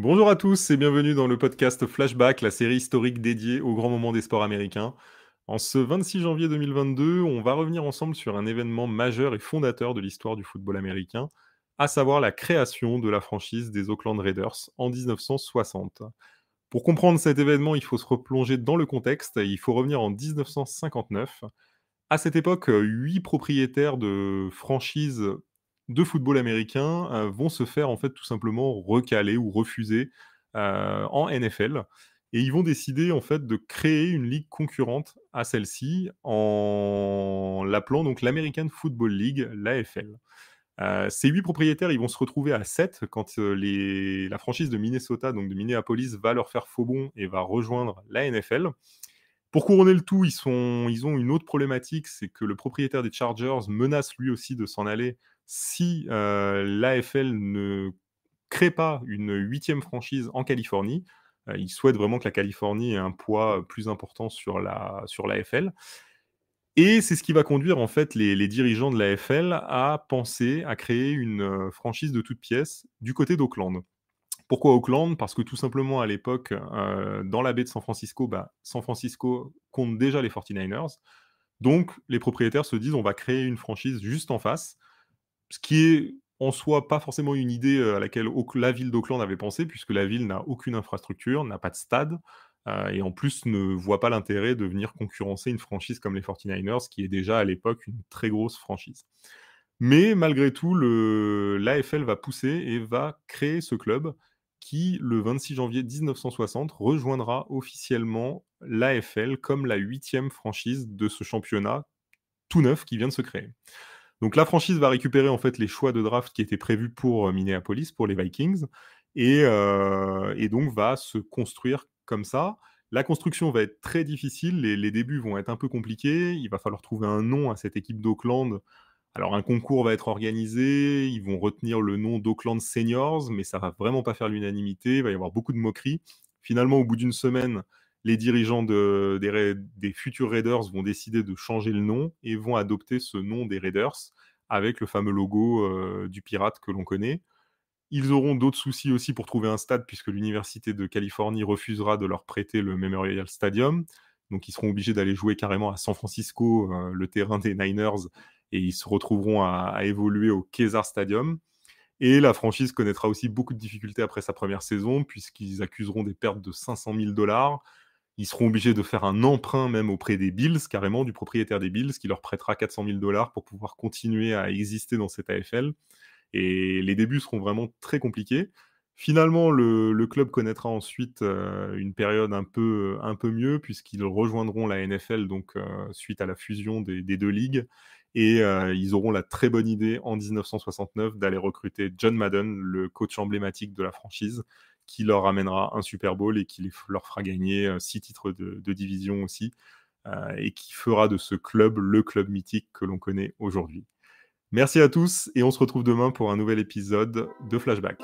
Bonjour à tous et bienvenue dans le podcast Flashback, la série historique dédiée aux grands moments des sports américains. En ce 26 janvier 2022, on va revenir ensemble sur un événement majeur et fondateur de l'histoire du football américain, à savoir la création de la franchise des Oakland Raiders en 1960. Pour comprendre cet événement, il faut se replonger dans le contexte et il faut revenir en 1959. À cette époque, 8 propriétaires de franchises de football américain, vont se faire en fait tout simplement recaler ou refuser, en NFL et ils vont décider en fait de créer une ligue concurrente à celle-ci en l'appelant donc l'American Football League, l'AFL. Ces 8 propriétaires, ils vont se retrouver à 7 quand, la franchise de Minnesota, donc de Minneapolis, va leur faire faux bond et va rejoindre la NFL. Pour couronner le tout, ils ont une autre problématique, c'est que le propriétaire des Chargers menace lui aussi de s'en aller si, l'AFL ne crée pas une huitième franchise en Californie. Il souhaite vraiment que la Californie ait un poids, plus important sur l'AFL et c'est ce qui va conduire en fait les dirigeants de l'AFL à penser à créer une, franchise de toutes pièces du côté d'Oakland. Pourquoi Auckland? Parce que tout simplement à l'époque, dans la baie de San Francisco, San Francisco compte déjà les 49ers. Donc les propriétaires se disent: «On va créer une franchise juste en face». Ce qui est en soi pas forcément une idée, à laquelle la ville d'Auckland avait pensé, puisque la ville n'a aucune infrastructure, n'a pas de stade, et en plus ne voit pas l'intérêt de venir concurrencer une franchise comme les 49ers, qui est déjà à l'époque une très grosse franchise. Mais malgré tout, l'AFL va pousser et va créer ce club qui, le 26 janvier 1960, rejoindra officiellement l'AFL comme la huitième franchise de ce championnat tout neuf qui vient de se créer. Donc la franchise va récupérer en fait les choix de draft qui étaient prévus pour Minneapolis, pour les Vikings, et donc va se construire comme ça. La construction va être très difficile, les débuts vont être un peu compliqués, il va falloir trouver un nom à cette équipe d'Auckland. Alors un concours va être organisé, ils vont retenir le nom d'Auckland Seniors, mais ça va vraiment pas faire l'unanimité, il va y avoir beaucoup de moqueries. Finalement, au bout d'une semaine, les dirigeants des futurs Raiders vont décider de changer le nom et vont adopter ce nom des Raiders avec le fameux logo du pirate que l'on connaît. Ils auront d'autres soucis aussi pour trouver un stade puisque l'Université de Californie refusera de leur prêter le Memorial Stadium. Donc ils seront obligés d'aller jouer carrément à San Francisco, le terrain des Niners, et ils se retrouveront à évoluer au Kezar Stadium. Et la franchise connaîtra aussi beaucoup de difficultés après sa première saison, puisqu'ils accuseront des pertes de 500 000 dollars. Ils seront obligés de faire un emprunt même auprès des Bills, carrément, du propriétaire des Bills, qui leur prêtera 400 000 dollars pour pouvoir continuer à exister dans cette AFL. Et les débuts seront vraiment très compliqués. Finalement, le club connaîtra ensuite une période un peu mieux, puisqu'ils rejoindront la NFL donc, suite à la fusion des deux ligues. Et ils auront la très bonne idée en 1969 d'aller recruter John Madden, le coach emblématique de la franchise, qui leur amènera un Super Bowl et qui leur fera gagner 6 titres de division aussi, et qui fera de ce club le club mythique que l'on connaît aujourd'hui. Merci à tous et on se retrouve demain pour un nouvel épisode de Flashback.